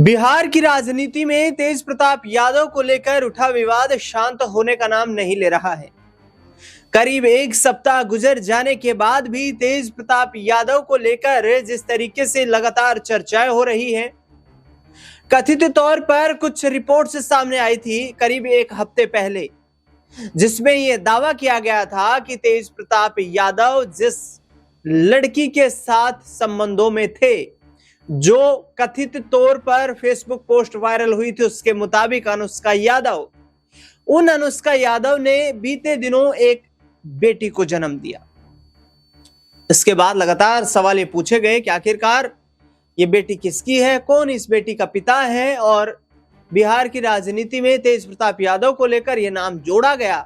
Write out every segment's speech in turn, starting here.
बिहार की राजनीति में तेज प्रताप यादव को लेकर उठा विवाद शांत होने का नाम नहीं ले रहा है। करीब एक सप्ताह गुजर जाने के बाद भी तेज प्रताप यादव को लेकर जिस तरीके से लगातार चर्चाएं हो रही हैं, कथित तौर पर कुछ रिपोर्ट्स सामने आई थी करीब एक हफ्ते पहले, जिसमें यह दावा किया गया था कि तेज प्रताप यादव जिस लड़की के साथ संबंधों में थे, जो कथित तौर पर फेसबुक पोस्ट वायरल हुई थी, उसके मुताबिक अनुष्का यादव, उन अनुष्का यादव ने बीते दिनों एक बेटी को जन्म दिया। इसके बाद लगातार सवाल ये पूछे गए कि आखिरकार ये बेटी किसकी है, कौन इस बेटी का पिता है, और बिहार की राजनीति में तेज प्रताप यादव को लेकर यह नाम जोड़ा गया।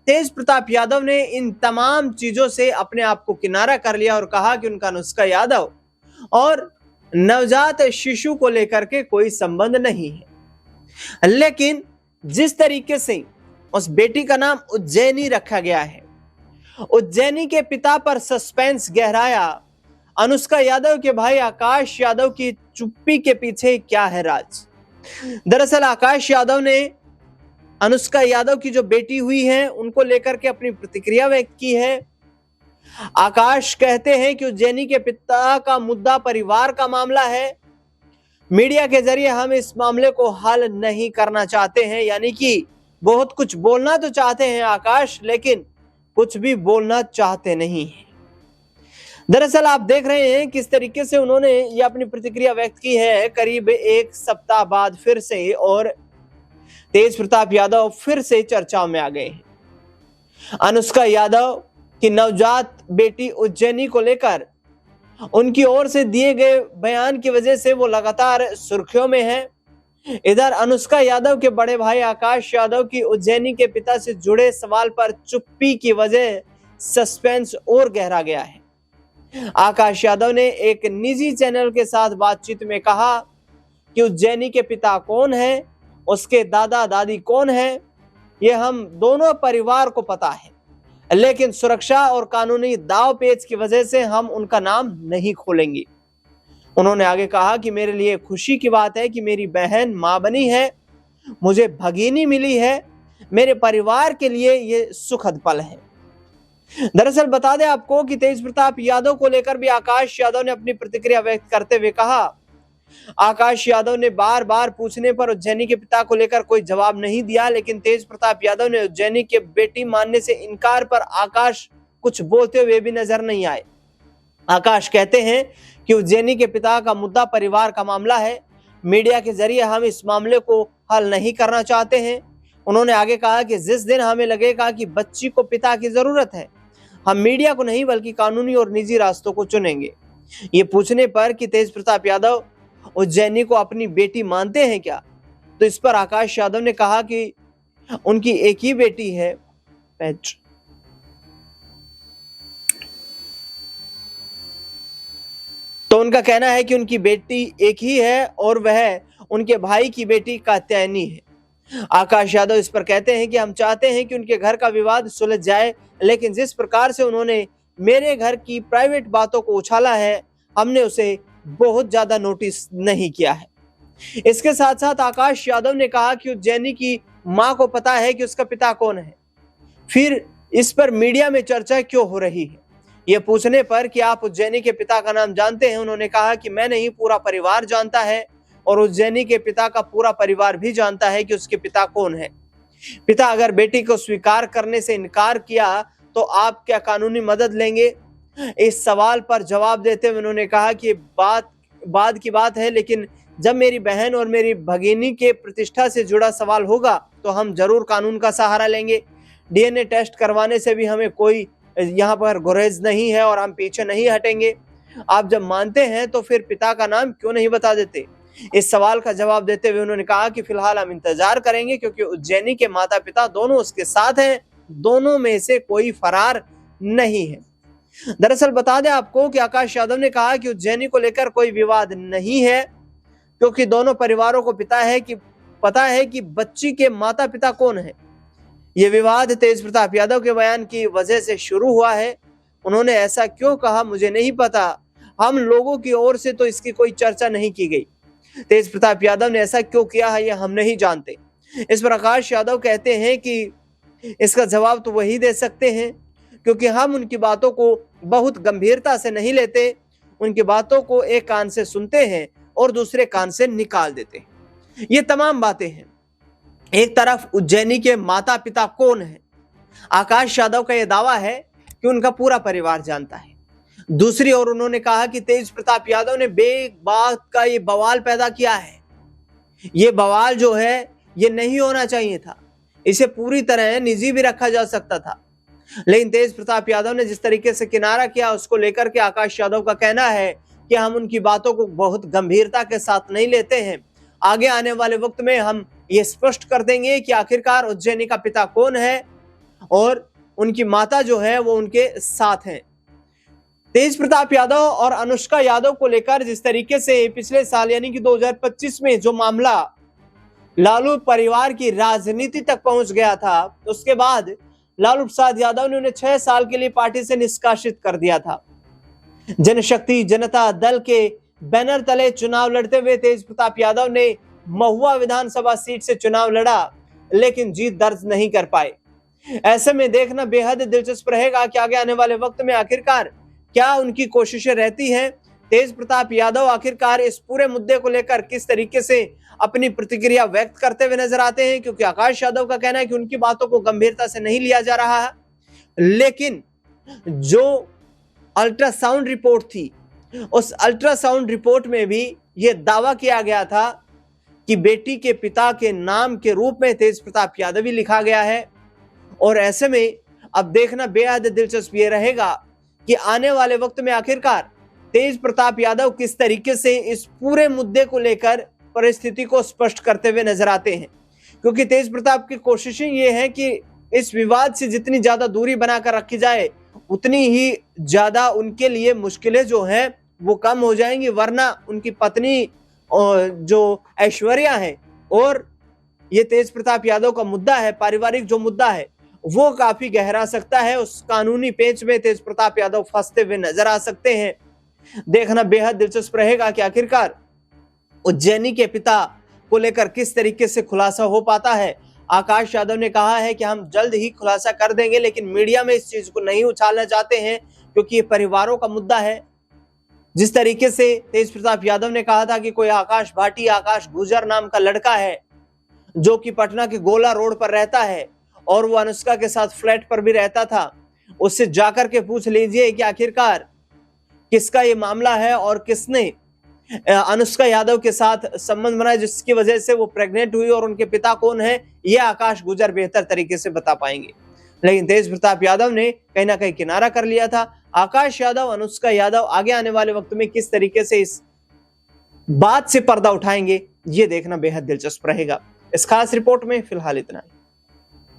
तेज प्रताप यादव ने इन तमाम चीजों से अपने आप को किनारा कर लिया और कहा कि उनका अनुष्का यादव और नवजात शिशु को लेकर के कोई संबंध नहीं है। लेकिन जिस तरीके से उस बेटी का नाम उज्जैनी रखा गया है, उज्जैनी के पिता पर सस्पेंस गहराया। अनुष्का यादव के भाई आकाश यादव की चुप्पी के पीछे क्या है राज? दरअसल आकाश यादव ने अनुष्का यादव की जो बेटी हुई है उनको लेकर के अपनी प्रतिक्रिया व्यक्त की है। आकाश कहते हैं कि उज्जैनी के पिता का मुद्दा परिवार का मामला है। मीडिया के जरिए हम इस मामले को हल नहीं करना चाहते हैं, यानी कि बहुत कुछ बोलना तो चाहते हैं आकाश, लेकिन कुछ भी बोलना चाहते नहीं हैं। दरअसल आप देख रहे हैं किस तरीके से उन्होंने ये अपनी प्रतिक्रिया व्यक्त की है करीब एक सप्ताह बाद फिर से, और तेज प्रताप यादव फिर से चर्चाओं में आ गए हैं। अनुष्का यादव कि नवजात बेटी उज्जैनी को लेकर उनकी ओर से दिए गए बयान की वजह से वो लगातार सुर्खियों में है। इधर अनुष्का यादव के बड़े भाई आकाश यादव की उज्जैनी के पिता से जुड़े सवाल पर चुप्पी की वजह सस्पेंस और गहरा गया है। आकाश यादव ने एक निजी चैनल के साथ बातचीत में कहा कि उज्जैनी के पिता कौन है, उसके दादा दादी कौन है, यह हम दोनों परिवार को पता है, लेकिन सुरक्षा और कानूनी दाव पेच की वजह से हम उनका नाम नहीं खोलेंगे। उन्होंने आगे कहा कि मेरे लिए खुशी की बात है कि मेरी बहन मां बनी है, मुझे भगिनी मिली है, मेरे परिवार के लिए ये सुखद पल है। दरअसल बता दें आपको कि तेज प्रताप यादव को लेकर भी आकाश यादव ने अपनी प्रतिक्रिया व्यक्त करते हुए कहा, आकाश यादव ने बार बार पूछने पर उज्जैनी के पिता को लेकर कोई जवाब नहीं दिया, लेकिन तेज प्रताप यादव ने उज्जैनी के बेटी मानने से इनकार पर आकाश कुछ बोलते हुए भी नजर नहीं आए। आकाश कहते हैं कि उज्जैनी के पिता का मुद्दा परिवार का मामला है, मीडिया के जरिए हम इस मामले को हल नहीं करना चाहते हैं। उन्होंने आगे कहा कि जिस दिन हमें लगेगा कि बच्ची को पिता की जरूरत है, हम मीडिया को नहीं बल्कि कानूनी और निजी रास्तों को चुनेंगे। ये पूछने पर कि तेज प्रताप यादव उज्जैनी को अपनी बेटी मानते हैं क्या, तो इस पर आकाश यादव ने कहा कि उनकी एक ही बेटी है पेट। तो उनका कहना है कि उनकी बेटी एक ही है और वह उनके भाई की बेटी कात्यायनी है। आकाश यादव इस पर कहते हैं कि हम चाहते हैं कि उनके घर का विवाद सुलझ जाए, लेकिन जिस प्रकार से उन्होंने मेरे घर की प्राइवेट बातों को उछाला है, हमने उसे बहुत ज्यादा नोटिस नहीं किया है। इसके साथ साथ आकाश यादव ने कहा कि उज्जैनी की मां को पता है कि उसका पिता कौन है, फिर इस पर मीडिया में चर्चा क्यों हो रही है। यह पूछने पर कि आप उज्जैनी के पिता का नाम जानते हैं, उन्होंने कहा कि मैं नहीं, पूरा परिवार जानता है, और उज्जैनी के पिता का पूरा परिवार भी जानता है कि उसके पिता कौन है। पिता अगर बेटी को स्वीकार करने से इनकार किया तो आप क्या कानूनी मदद लेंगे? इस सवाल पर जवाब देते हुए उन्होंने कहा कि बाद की बात है, लेकिन जब मेरी बहन और मेरी भगिनी के प्रतिष्ठा से जुड़ा सवाल होगा तो हम जरूर कानून का सहारा लेंगे। डीएनए टेस्ट करवाने से भी हमें कोई यहाँ पर गुरेज नहीं है और हम पीछे नहीं हटेंगे। आप जब मानते हैं तो फिर पिता का नाम क्यों नहीं बता देते? इस सवाल का जवाब देते हुए उन्होंने कहा कि फिलहाल हम इंतजार करेंगे, क्योंकि उज्जैनी के माता पिता दोनों उसके साथ हैं, दोनों में से कोई फरार नहीं है। दरअसल बता दें आपको कि आकाश यादव ने कहा कि उज्जैनी को लेकर कोई विवाद नहीं है, क्योंकि दोनों परिवारों को पता है कि बच्ची के माता पिता कौन है। यह विवाद तेज प्रताप यादव के बयान की वजह से शुरू हुआ है। उन्होंने ऐसा क्यों कहा मुझे नहीं पता, हम लोगों की ओर से तो इसकी कोई चर्चा नहीं की गई। तेज प्रताप यादव ने ऐसा क्यों किया है यह हम नहीं जानते। इस पर आकाश यादव कहते हैं कि इसका जवाब तो वही दे सकते हैं, क्योंकि हम उनकी बातों को बहुत गंभीरता से नहीं लेते। उनकी बातों को एक कान से सुनते हैं और दूसरे कान से निकाल देते हैं। ये तमाम बातें हैं। एक तरफ उज्जैनी के माता पिता कौन है, आकाश यादव का यह दावा है कि उनका पूरा परिवार जानता है। दूसरी ओर उन्होंने कहा कि तेज प्रताप यादव ने बेबाक का ये बवाल पैदा किया है। ये बवाल जो है ये नहीं होना चाहिए था, इसे पूरी तरह निजी भी रखा जा सकता था। लेकिन तेज प्रताप यादव ने जिस तरीके से किनारा किया उसको लेकर के आकाश यादव का कहना है कि हम उनकी बातों को बहुत गंभीरता के साथ नहीं लेते हैं। आगे आने वाले वक्त में हम ये स्पष्ट कर देंगे कि आखिरकार उज्जैनी का पिता कौन है और उनकी माता जो है वो उनके साथ हैं। तेज प्रताप यादव और अनुष्का यादव को लेकर जिस तरीके से पिछले साल यानी कि 2025 में जो मामला लालू परिवार की राजनीति तक पहुंच गया था, उसके बाद लालू प्रसाद यादव ने उन्हें 6 साल के लिए पार्टी से निष्कासित कर दिया था। जनशक्ति जनता दल के बैनर तले चुनाव लड़ते हुए तेज प्रताप यादव ने महुआ विधानसभा सीट से चुनाव लड़ा, लेकिन जीत दर्ज नहीं कर पाए। ऐसे में देखना बेहद दिलचस्प रहेगा कि आगे आने वाले वक्त में आखिरकार क्या उनकी कोशिशें रहती हैं। तेज प्रताप यादव आखिरकार इस पूरे मुद्दे को लेकर किस तरीके से अपनी प्रतिक्रिया व्यक्त करते हुए नजर आते हैं, क्योंकि आकाश यादव का कहना है कि उनकी बातों को गंभीरता से नहीं लिया जा रहा है। लेकिन जो अल्ट्रासाउंड रिपोर्ट थी, उस अल्ट्रासाउंड रिपोर्ट में भी यह दावा किया गया था कि बेटी के पिता के नाम के रूप में तेज प्रताप यादव ही लिखा गया है। और ऐसे में अब देखना बेहद दिलचस्प ये रहेगा कि आने वाले वक्त में आखिरकार तेज प्रताप यादव किस तरीके से इस पूरे मुद्दे को लेकर परिस्थिति को स्पष्ट करते हुए नजर आते हैं, क्योंकि तेज प्रताप की कोशिशें ये हैं कि इस विवाद से जितनी ज्यादा दूरी बनाकर रखी जाए उतनी ही ज्यादा उनके लिए मुश्किलें जो हैं वो कम हो जाएंगी। वरना उनकी पत्नी जो ऐश्वर्या है और ये तेज प्रताप यादव का मुद्दा है, पारिवारिक जो मुद्दा है वो काफी गहरा सकता है। उस कानूनी पेच में तेज प्रताप यादव फंसते हुए नजर आ सकते हैं। देखना बेहद दिलचस्प रहेगा कि आखिरकार उज्जैनी के पिता को लेकर किस तरीके से खुलासा हो पाता है। आकाश यादव ने कहा है कि हम जल्द ही खुलासा कर देंगे, लेकिन मीडिया में इस चीज को नहीं उछालना चाहते हैं क्योंकि ये परिवारों का मुद्दा है। जिस तरीके से तेज प्रताप यादव ने कहा था कि कोई आकाश भाटी, आकाश गुजर नाम का लड़का है जो कि पटना के गोला रोड पर रहता है और वो अनुष्का के साथ फ्लैट पर भी रहता था, उससे जाकर के पूछ लीजिए कि आखिरकार किसका ये मामला है और किसने अनुष्का यादव के साथ संबंध बनाया जिसकी वजह से वो प्रेग्नेंट हुई और उनके पिता कौन है, ये आकाश गुजर बेहतर तरीके से बता पाएंगे। लेकिन तेज प्रताप यादव ने कहीं ना कहीं किनारा कर लिया था। आकाश यादव, अनुष्का यादव आगे आने वाले वक्त में किस तरीके से इस बात से पर्दा उठाएंगे ये देखना बेहद दिलचस्प रहेगा। इस खास रिपोर्ट में फिलहाल इतना ही।